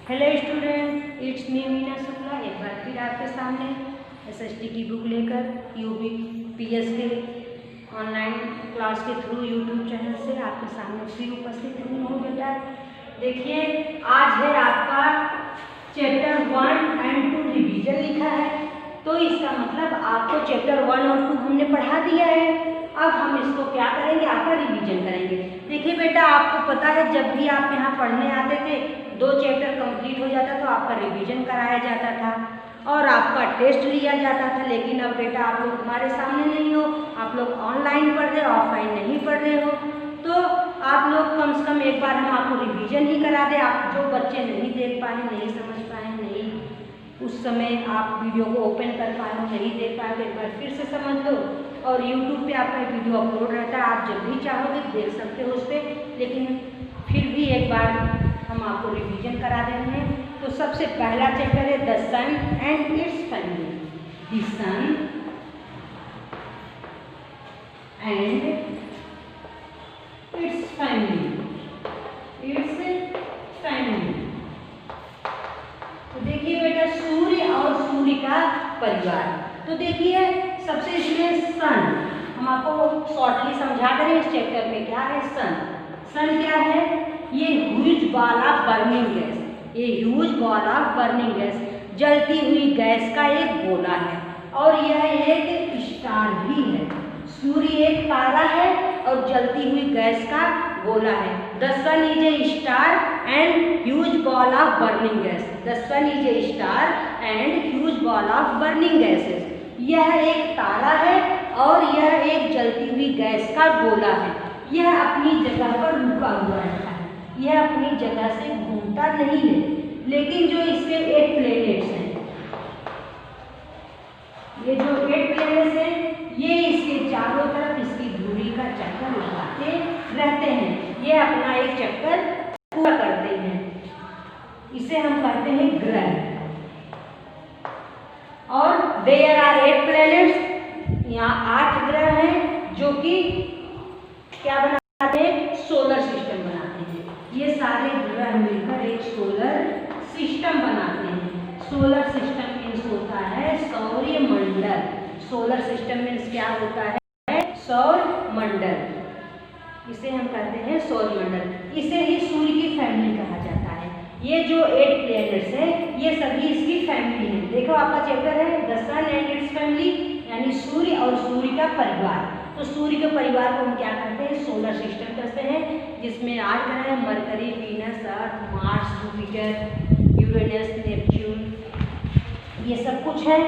Hello student, it's me Meena Shukla. एक बार फिर आपके सामने एसएसटी की बुक लेकर यूपीपीएस के ऑनलाइन क्लास के थ्रू यूट्यूब चैनल से आपके सामने फिर उपस्थित हुई हूँ। बेटा देखिए, आज है आपका चैप्टर 1 एंड 2 रिवीजन लिखा है, तो इसका मतलब आपको चैप्टर 1 और 2 हमने पढ़ा दिया है। अब हम इसको क्या करेंगे, आपका रिवीजन करेंगे। देखिए बेटा, आपको पता है जब भी आप यहाँ पढ़ने आते थे 2 चैप्टर कंप्लीट हो जाता तो आपका रिवीजन कराया जाता था और आपका टेस्ट लिया जाता था। लेकिन अब बेटा आप लोग हमारे सामने नहीं हो, आप लोग ऑनलाइन पढ़ रहे हो, ऑफलाइन नहीं पढ़ रहे हो, तो आप लोग कम से कम एक बार हम आपको रिवीजन ही करा दें। आप जो बच्चे नहीं देख पाए, नहीं समझ पाए, नहीं उस समय आप वीडियो को ओपन कर पाए हो, नहीं देख पाए, तो एक बार फिर से समझ लो। और यूट्यूब पे आपका वीडियो अपलोड रहता है, आप जब भी चाहोगे देख सकते हो उस पर। लेकिन फिर भी एक बार हम आपको रिवीजन करा रहे हैं। तो सबसे पहला चैप्टर है the sun and its family. The sun and its family. Its family. तो देखिए बेटा, सूर्य और सूर्य का परिवार। तो देखिए सबसे इसमें सन, हम आपको शॉर्टली समझा दे रहे हैं इस चैप्टर में क्या है सन। सन क्या है? ये huge ball of burning gas, ये huge ball of burning gas, जलती हुई गैस का एक गोला है और यह एक स्टार भी है। सूर्य एक तारा है और जलती हुई गैस का गोला है। The sun is a star and huge ball of burning gas. The sun is a star and huge ball of burning gases. यह एक तारा है और यह एक जलती हुई गैस का गोला है। यह अपनी जगह पर रुका हुआ रहता है, यह अपनी जगह से घूमता नहीं है। लेकिन जो इसके 8 प्लैनेट्स हैं, ये जो 8 प्लैनेट्स हैं, ये इसके चारों तरफ इसकी धुरी का चक्कर लगाते रहते हैं। ये अपना एक चक्कर पूरा करते हैं, इसे हम कहते हैं ग्रह। और देयर आर 8 प्लैनेट्स, यहाँ 8 ग्रह हैं जो कि क्या बनाते हैं, सोलर सिस्टम बनाते हैं। ये सारे ग्रह मिलकर एक सोलर सिस्टम बनाते हैं। सोलर सिस्टम मीन्स होता है सौर्य मंडल। सोलर सिस्टम मीन्स क्या होता है, सौर मंडल, इसे हम कहते हैं सौर मंडल। इसे ही सूर्य की फैमिली कहा जाता है। ये जो 8 प्लैनेट्स हैं, ये सभी इसकी फैमिली है। देखो आपका चैप्टर है the sun and its family, यानी सूर्य और सूर्य का परिवार। तो सूर्य के परिवार को हम क्या कहते हैं, सोलर सिस्टम कहते हैं, जिसमें 8 ग्रह है, mercury, Venus, Earth, Mars, Jupiter, Uranus, Neptune, ये सब कुछ है।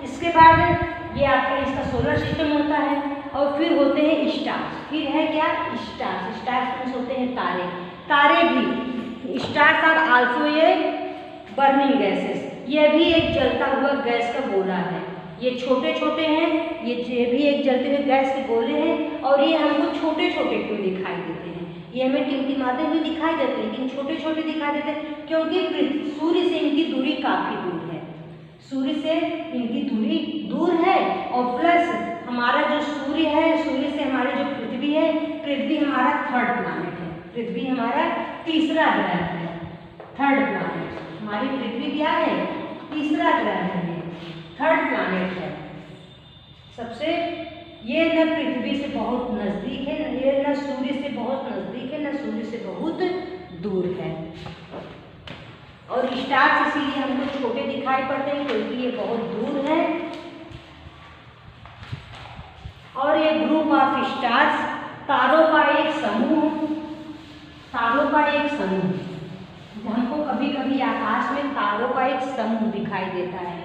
इसके बाद ये आपका इसका सोलर सिस्टम होता है और फिर होते हैं स्टार्स। फिर है क्या, स्टार्स। स्टार्स मीन्स होते हैं तारे। तारे भी, stars are also a burning gases, यह भी एक जलता हुआ गैस का गोला है। ये छोटे छोटे हैं, ये भी एक जलते हुए गैस के गोले हैं और ये हमको छोटे छोटे क्यों दिखाई देते हैं, ये हमें टिमटिमाते हुए दिखाई देते हैं, लेकिन छोटे छोटे दिखाई देते हैं क्योंकि सूर्य से इनकी दूरी काफ़ी दूर है। सूर्य से इनकी दूरी दूर है और प्लस हमारा जो सूर्य है, सूर्य से हमारी जो पृथ्वी है, पृथ्वी हमारा 3rd प्लैनेट है। पृथ्वी हमारा तीसरा ग्रह है, 3rd प्लैनेट। हमारी पृथ्वी क्या है, तीसरा ग्रह है, 3rd प्लैनेट है सबसे। ये न पृथ्वी से बहुत नज़दीक है, ये न सूर्य से बहुत नज़दीक है, न सूर्य से बहुत दूर है। और स्टार्स इसीलिए हमको छोटे दिखाई पड़ते हैं क्योंकि ये बहुत दूर है। और ये ग्रुप ऑफ स्टार्स, तारों का एक समूह, तारों का एक समूह। हमको कभी कभी आकाश में तारों का एक समूह दिखाई देता है,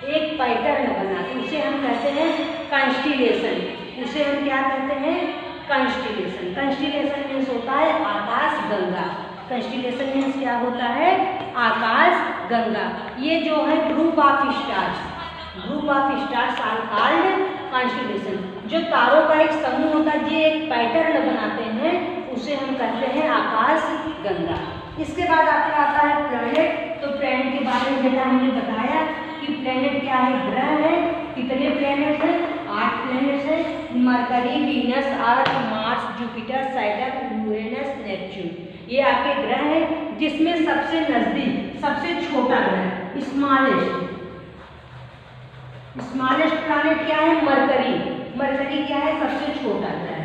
एक पैटर्न बना, उसे हम कहते हैं कंस्टिलेशन। उसे हम क्या कहते हैं, कंस्टिलेशन। कंस्टिलेशन मीन्स होता है आकाश गंगा। कंस्टिलेशन मीन्स क्या होता है, आकाश गंगा। ये जो है group of stars, group of stars are called constellation. जो तारों का एक समूह होता है, जो एक पैटर्न बनाते हैं, उसे हम कहते हैं आकाश गंगा। इसके बाद आपका आता है प्लैनेट। तो प्लैनेट के बारे में बेटा हमने बताया कि प्लैनेट क्या है, ग्रह है। कितने प्लैनेट हैं, 8 प्लैनेट्स हैं, Mercury, Venus, Earth, Mars, Jupiter, Saturn, Uranus, Neptune. ये आपके ग्रह है जिसमें सबसे नजदीक सबसे छोटा ग्रह स्मॉलेस्ट प्लैनेट क्या है? मरकरी। मरकरी क्या है? सबसे छोटा ग्रह है,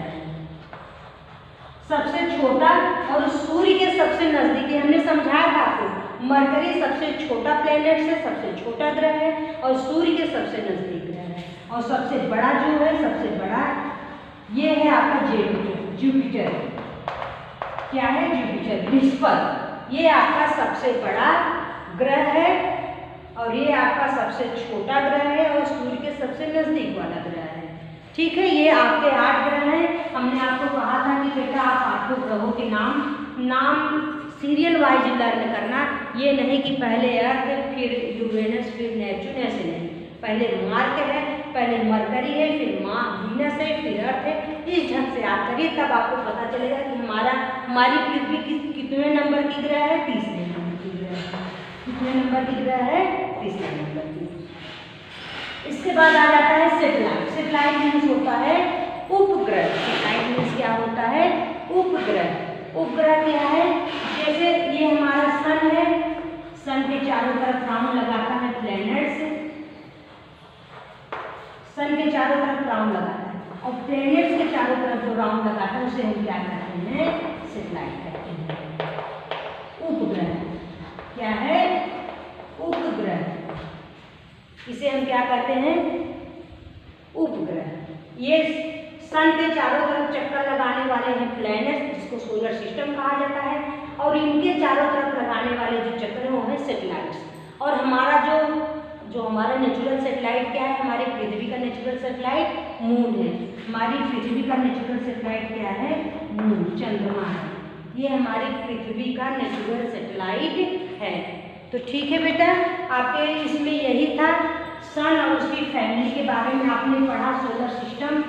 सबसे छोटा, और सूर्य के सबसे नजदीक। हमने समझाया था आपको, मरकरी सबसे छोटा प्लैनेट है, सबसे छोटा ग्रह है, और सूर्य के सबसे नजदीक ग्रह है। और सबसे बड़ा जो है, सबसे बड़ा ये है आपका जुपिटर। क्या है? जुपिटर, बृहस्पति। ये आपका सबसे बड़ा ग्रह है और ये आपका सबसे छोटा ग्रह है और सूर्य के सबसे नजदीक वाला ग्रह है। ठीक है, ये आपके 8 ग्रह हैं। हमने आपको कहा था कि बेटा आप 8 ग्रहों के नाम सीरियल वाइज लर्न करना, ये नहीं कि पहले अर्थ फिर यूरेनस फिर नेपच्यून, ऐसे नहीं। पहले मार्स है, पहले मरकरी है, फिर वीनस है, फिर अर्थ है। इस ढंग से याद करिए, तब आपको पता चलेगा कि हमारी पृथ्वी कितने नंबर की ग्रह है? 30वें नंबर की ग्रह है। कितने नंबर की ग्रह है? 30वें नंबर की। इसके बाद आ जाता है सैटेलाइट। सैटेलाइट मीन्स होता है उपग्रह। सैटेलाइट मीन्स क्या होता है? उपग्रह। उपग्रह क्या है? जैसे ये हमारा सन है, सन के चारों तरफ राउंड लगाता है प्लैनेट्स, सन के चारों तरफ राउंड लगाता है, और प्लैनेट्स के चारों तरफ जो राउंड लगाता है उसे हम क्या कहते हैं? सैटेलाइट कहते हैं। उपग्रह क्या है? उपग्रह। इसे हम क्या कहते हैं? उपग्रह। ये सन के चारों तरफ चक्कर लगाने वाले हैं प्लैनेट्स, जिसको सोलर सिस्टम कहा जाता है, और इनके चारों तरफ लगाने वाले जो चक्कर हैं वो है सैटेलाइट्स। और हमारा जो हमारा नेचुरल सैटेलाइट क्या है? हमारी पृथ्वी का नेचुरल सैटेलाइट मून है। हमारी पृथ्वी का नेचुरल सैटेलाइट क्या है? मून, चंद्रमा है। ये हमारी पृथ्वी का नेचुरल सैटेलाइट है। तो ठीक है बेटा, आपके इसमें यही था, सन और उसकी फैमिली के बारे में आपने पढ़ा, सोलर सिस्टम,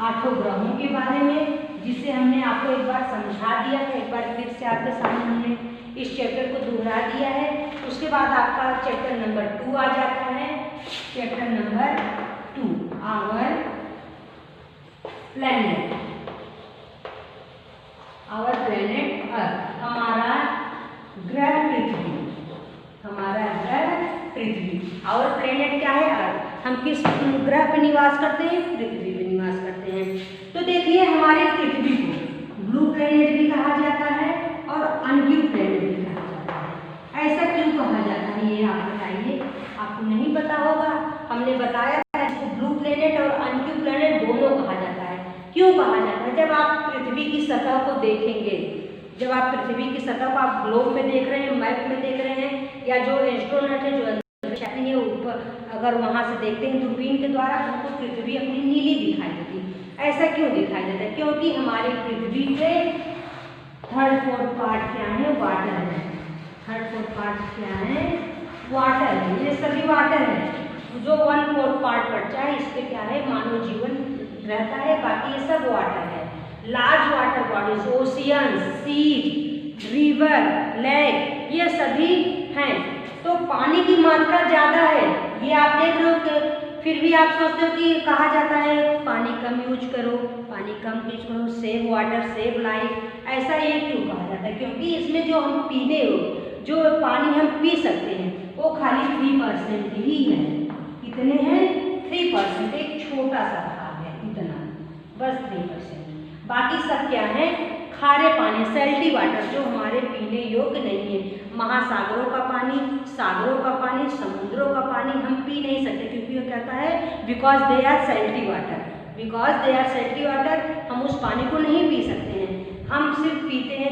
8 ग्रहों के बारे में, जिसे हमने आपको एक बार समझा दिया था। एक बार फिर से आपके सामने हमने इस चैप्टर को दोहरा दिया है। उसके बाद आपका चैप्टर नंबर 2 आ जाता है। Chapter number 2, our planet earth, हमारा ग्रह पृथ्वी। हमारा ग्रह पृथ्वी। आवर प्लैनेट क्या है? अर्थ। हम किस ग्रह पर निवास करते हैं? पृथ्वी पर निवास करते हैं। तो देखिए, हमारे पृथ्वी को ब्लू प्लैनेट भी कहा जाता है और अनब्लू प्लैनेट भी कहा जाता है। ऐसा क्यों कहा जाता है, ये आप बताइए। आपको नहीं पता होगा, हमने बताया था इसको ब्लू प्लैनेट और अनब्लू प्लैनेट दोनों कहा जाता है। क्यों कहा जाता है? जब आप पृथ्वी की सतह को देखेंगे, जब आप पृथ्वी की सतह को आप ग्लोब में देख रहे हैं, मैप में देख रहे हैं, या जो एस्ट्रोनॉट है, जो है ऊपर, अगर वहाँ से देखते हैं दूरबीन के द्वारा, तो हमको पृथ्वी अपनी नीली दिखाई देती है। ऐसा क्यों दिखाई देता है? क्योंकि हमारी पृथ्वी पे 3/4 पार्ट क्या है? वाटर है। 3/4 पार्ट क्या है? वाटर है। ये सभी वाटर है। जो 1/4 पार्ट बचा है, इस पे क्या है? मानव जीवन रहता है। बाकी ये सब वाटर है। Large water bodies, oceans, seas, river, lake, ये सभी हैं। तो पानी की मात्रा ज़्यादा है, ये आप देख रहे हो। कि फिर भी आप सोचते हो कि कहा जाता है पानी कम यूज करो, पानी कम यूज करो, सेव वाटर सेव लाइफ। ऐसा ये क्यों कहा जाता है? क्योंकि इसमें जो हम पीने हो, जो पानी हम पी सकते हैं, वो खाली 3% ही है। कितने हैं? 3%। एक छोटा सा भाग है, इतना, बस 3%। बाकी सब क्या है? खारे पानी, सैल्टी वाटर, जो हमारे पीने योग्य नहीं है। महासागरों का पानी, सागरों का पानी, समुद्रों का पानी हम पी नहीं सकते, क्योंकि वो कहता है because they are salty water. Because they are salty water, हम उस पानी को नहीं पी सकते हैं। हम सिर्फ पीते हैं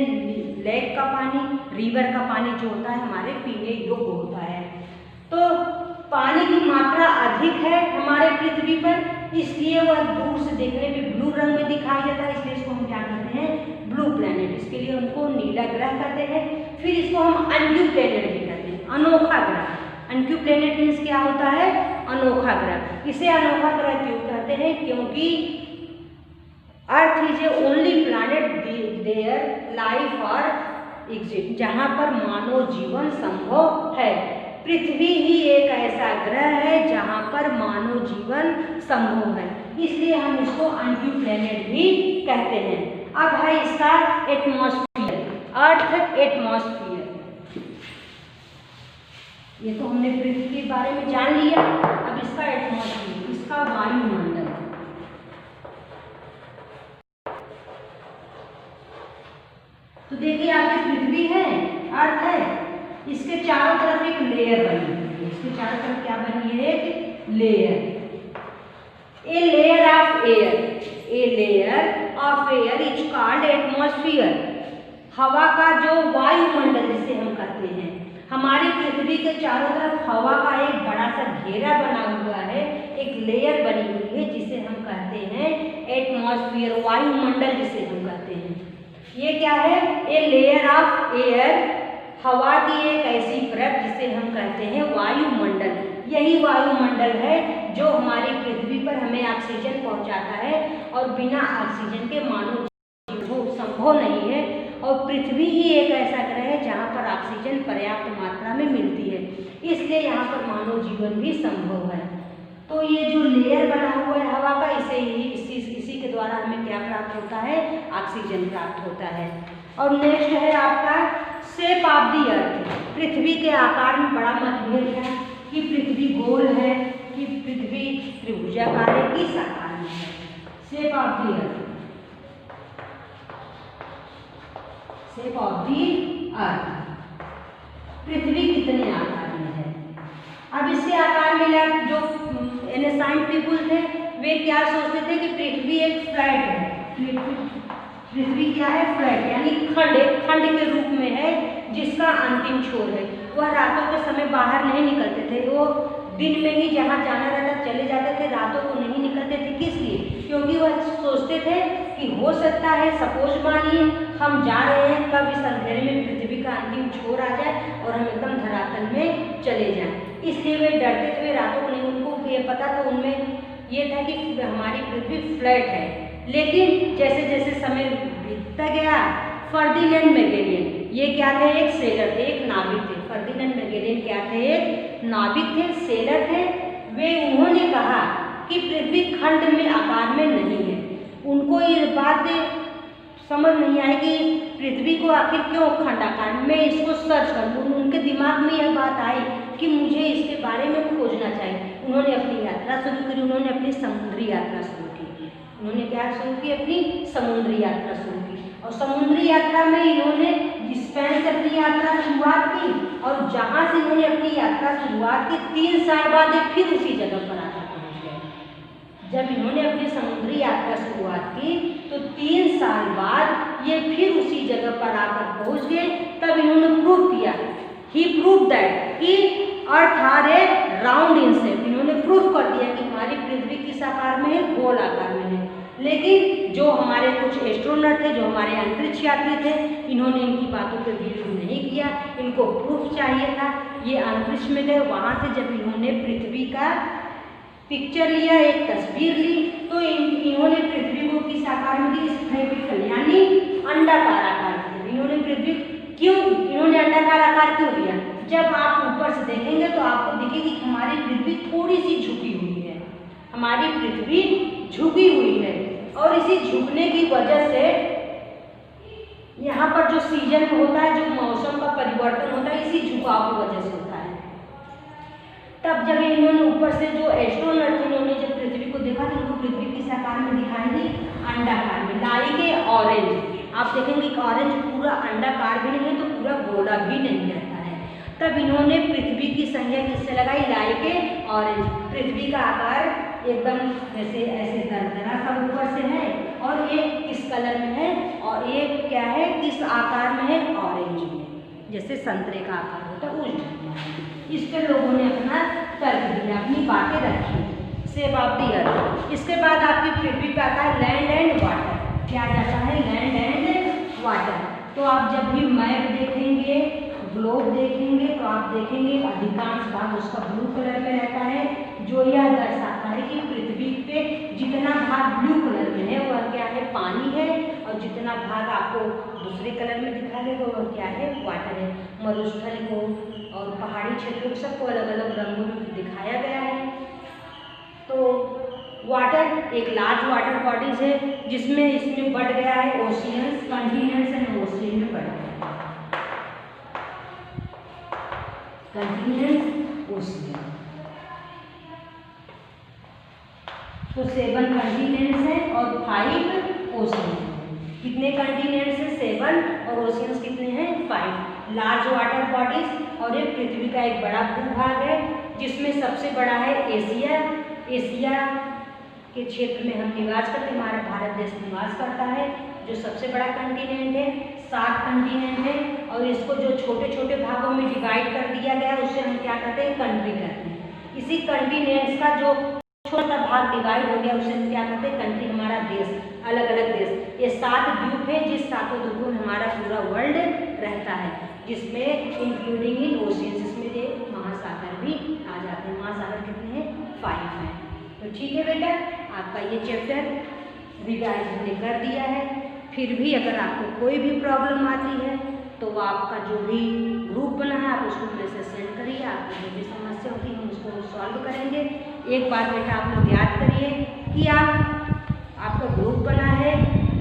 लेक का पानी, रिवर का पानी, जो होता है हमारे पीने योग्य होता है। तो पानी की मात्रा अधिक है हमारे पृथ्वी पर, इसलिए वह दूर से देखने में ब्लू रंग में दिखाई देता है। इसलिए इसको हम क्या कहते हैं? Blue planet. इसके लिए उनको नीला ग्रह कहते हैं। फिर इसको हम अनब्लू प्लैनेट भी कहते हैं, अनोखा ग्रह। अनब्लू प्लैनेट मीन्स क्या होता है? अनोखा ग्रह। इसे अनोखा ग्रह क्यों कहते हैं? क्योंकि earth is A only planet their life और एग्जिस्ट, जहाँ पर मानव जीवन संभव है। पृथ्वी ही एक ऐसा ग्रह है जहाँ पर मानव जीवन संभव है, इसलिए हम इसको अनब्लू प्लैनेट भी कहते हैं। अब है इसका एटमॉस्फेयर। Earth atmosphere. ये तो हमने पृथ्वी के बारे में जान लिया। अब इसका एटमॉस्फेयर, इसका वायुमंडल। तो देखिए आपकी पृथ्वी है, अर्थ है, इसके चारों तरफ एक लेयर बनी हुई है। इसके चारों तरफ क्या बनी है? एक layer. A layer of air, a layer of air is called atmosphere. हवा का जो वायुमंडल जिसे हम कहते हैं, हमारी पृथ्वी के चारों तरफ हवा का एक बड़ा सा घेरा बना हुआ है, एक लेयर बनी हुई है जिसे हम कहते हैं एटमॉस्फेयर, वायुमंडल जिसे हम कहते हैं। ये क्या है? ए लेयर ऑफ एयर, हवा की एक ऐसी परत जिसे हम कहते हैं वायुमंडल। यही वायुमंडल है जो हमारी पृथ्वी पर हमें ऑक्सीजन पहुंचाता है, और बिना ऑक्सीजन के मानव जीवन संभव नहीं है। और पृथ्वी ही एक ऐसा ग्रह है जहाँ पर ऑक्सीजन पर्याप्त मात्रा में मिलती है, इसलिए यहाँ पर मानव जीवन भी संभव है। तो ये जो लेयर बना हुआ है हवा का, इसी के द्वारा हमें क्या प्राप्त होता है? ऑक्सीजन प्राप्त होता है। और नेक्स्ट है आपका शेप ऑफ दी अर्थ। पृथ्वी के आकार में बड़ा मतभेद है कि पृथ्वी गोल है कि पृथ्वी त्रिभुजाकार है, किस आकार में है? Shape of the earth, shape of the earth, पृथ्वी कितने आकार में है? अब इसके आकार में जो एनसाइंट पीपुल थे वे क्या सोचते थे कि पृथ्वी एक फ्लैट है। पृथ्वी क्या है? फ्लैट, यानी खंड, एक खंड के रूप में है जिसका अंतिम छोर है। वह रातों के समय बाहर नहीं निकलते थे, वो दिन में ही जहाँ जाना रहता चले जाते थे, रातों को नहीं निकलते थे। किस लिए? क्योंकि वह सोचते थे कि हो सकता है, सपोज मानिए हम जा रहे हैं, कब इस अंधेरे में पृथ्वी का अंतिम छोर आ जाए और हम एकदम धरातल में चले जाएं। इसलिए वे डरते थे, रातों को नहीं। उनको ये पता था, उनमें ये था कि हमारी पृथ्वी फ्लैट है। लेकिन जैसे जैसे समय बीतता गया, फर्डिनेंड मैगेलियन, ये क्या थे? एक सेलर थे, एक नाविक थे। फर्डिनेंड मैगेलियन क्या थे? एक नाविक थे, सेलर थे। उन्होंने कहा कि पृथ्वी खंड में आकार में नहीं है। उनको ये बात समझ नहीं आई कि पृथ्वी को आखिर क्यों खंड आकार में, इसको सर्च कर। उनके दिमाग में यह बात आई कि मुझे इसके बारे में खोजना चाहिए। उन्होंने अपनी यात्रा शुरू करी, उन्होंने अपनी समुद्री यात्रा शुरू की। उन्होंने क्या शुरू की? अपनी समुद्री यात्रा शुरू की। और समुद्री यात्रा में इन्होंने स्पेन से अपनी यात्रा शुरुआत की, और जहाँ से इन्होंने अपनी यात्रा शुरुआत की 3 साल बाद फिर उसी जगह पर आकर पहुँच गए। जब इन्होंने अपनी समुद्री यात्रा शुरुआत की तो 3 साल बाद ये फिर उसी जगह पर आकर पहुँच गए। तब इन्होंने प्रूव किया, ही प्रूव दैट कि earth are a round in shape. इन्होंने प्रूव कर दिया कि हमारी पृथ्वी किस आकार में है? गोल आकार में है। लेकिन जो हमारे कुछ एस्ट्रोनॉट थे, जो हमारे अंतरिक्ष यात्री थे, इन्होंने इनकी बातों पर बिलीव नहीं किया। इनको प्रूफ चाहिए था। ये अंतरिक्ष में गए, वहाँ से जब इन्होंने पृथ्वी का पिक्चर लिया, एक तस्वीर ली, तो इन्होंने पृथ्वी को किस आकार में दी? स्फेरिकल, यानी अंडाकार आकार दिया। इन्होंने पृथ्वी क्यों, इन्होंने अंडाकार आकार क्यों दिया? जब आप ऊपर से देखेंगे तो आपको दिखेगी कि हमारी पृथ्वी थोड़ी सी झुकी हुई है, हमारी पृथ्वी झुकी हुई है। और इसी झुकने की वजह से यहाँ पर जो सीजन होता है, जो मौसम का परिवर्तन होता है, इसी झुकाव की वजह से होता है। तब जब इन्होंने ऊपर से जो एस्ट्रोनॉट थे, इन्होंने जब पृथ्वी को देखा तो उनको पृथ्वी किस आकार में दिखाई दी? अंडाकार में, लाइक ए ऑरेंज। आप देखेंगे कि ऑरेंज पूरा अंडाकार भी नहीं है तो पूरा गोला भी नहीं रहता है। तब इन्होंने पृथ्वी की संज्ञा किससे लगाई? Like a orange. पृथ्वी का आकार एकदम जैसे ऐसे दरदरा सा ऊपर से है, और एक किस कलर में है, और एक क्या है, किस आकार में है? ऑरेंज में, जैसे संतरे का आकार होता है उस ढंग में। इस पर लोगों ने अपना तर्क दिया, अपनी बातें रखी। शेप ऑफ दी अर्थ। इसके बाद आपकी पृथ्वी पे आता है लैंड एंड वाटर। क्या जाता है? Land and water. तो आप जब भी मैप देखेंगे, ग्लोब देखेंगे, तो आप देखेंगे अधिकांश भाग उसका ब्लू कलर में रहता है, जो यह दर्शाता है कि पृथ्वी पे जितना भाग ब्लू कलर में है वह क्या है? पानी है, और जितना भाग आपको दूसरे कलर में दिखा देगा वह क्या है? वाटर है। मरुस्थल को और पहाड़ी क्षेत्रों को सबको अलग अलग रंगों में दिखाया गया है। तो वाटर एक लार्ज वाटर बॉडीज है जिसमें इसमें बढ़ गया है ओशियंस, कॉन्टिनेंट्स एंड ओशियन में बढ़ गया कॉन्टिनेंट्स ओशियन। तो 7 कॉन्टिनेंट्स हैं और 5 ओशियन। कितने कॉन्टिनेंट्स हैं? 7 और ओशियंस कितने हैं? 5। लार्ज वाटर बॉडीज और एक पृथ्वी का एक बड़ा भूभाग है जिसमें सबसे बड़ा है एशिया। एशिया के क्षेत्र में हम निवास करते हैं, हमारा भारत देश निवास करता है, जो सबसे बड़ा कॉन्टिनेंट है। 7 कॉन्टिनेंट है और इसको जो छोटे छोटे भागों में डिवाइड कर दिया गया है उसे हम क्या कहते हैं? कंट्री कहते हैं। इसी कॉन्टिनेंट्स का जो छोटा भाग डिवाइड हो गया उसे हम क्या कहते हैं? कंट्री, हमारा देश, अलग अलग देश। ये 7 द्वीप है जिस 7 द्वीपों में हमारा पूरा वर्ल्ड रहता है, जिसमें इंक्लूडिंग इन ओशियंस, इसमें ये महासागर भी आ जाते हैं। महासागर कितने हैं? 5 हैं। तो ठीक है बेटा, आपका ये चैप्टर रिवाइज हमने कर दिया है। फिर भी अगर आपको कोई भी प्रॉब्लम आती है तो आपका जो भी ग्रुप बना है आप उसको मैसेज सेंड करिए, आपकी जो भी समस्या होती है हम उसको सॉल्व करेंगे। एक बात बेटा आप लोग याद करिए कि आपका ग्रुप बना है,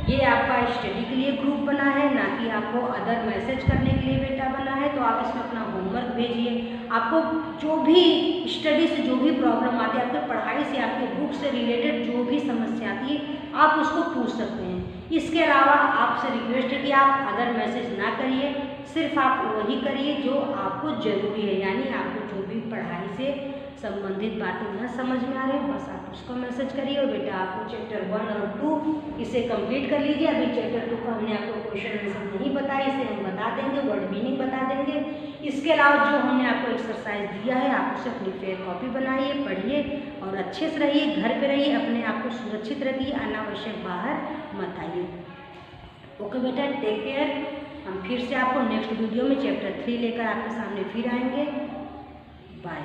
ये आपका स्टडी के लिए ग्रुप बना है, ना कि आपको अदर मैसेज करने के लिए बेटा बना है। तो आप इसमें अपना होमवर्क भेजिए। आपको जो भी स्टडी से जो भी प्रॉब्लम आती है, आपके पढ़ाई से, आपके बुक से रिलेटेड जो भी समस्या आती है आप उसको पूछ सकते हैं। इसके अलावा आपसे रिक्वेस्ट है कि आप अदर मैसेज ना करिए, सिर्फ आप वही करिए जो आपको ज़रूरी है, यानी आपको जो भी पढ़ाई से संबंधित बातें न समझ में आ रही है बस आप उसको मैसेज करिए। और बेटा आपको चैप्टर 1 और 2 इसे कंप्लीट कर लीजिए। अभी चैप्टर 2 का हमने आपको क्वेश्चन आंसर नहीं बताया, इसे हम बता देंगे, वर्ड मीनिंग बता देंगे। इसके अलावा जो हमने आपको एक्सरसाइज दिया है आप उसे अपनी फेयर कॉपी बनाइए, पढ़िए और अच्छे से रहिए, घर पे रहिए, अपने आप को सुरक्षित रखिए, अनावश्यक बाहर मत आइए। ओके बेटा, टेक केयर। हम फिर से आपको नेक्स्ट वीडियो में चैप्टर 3 लेकर आपके सामने फिर आएंगे। बाय।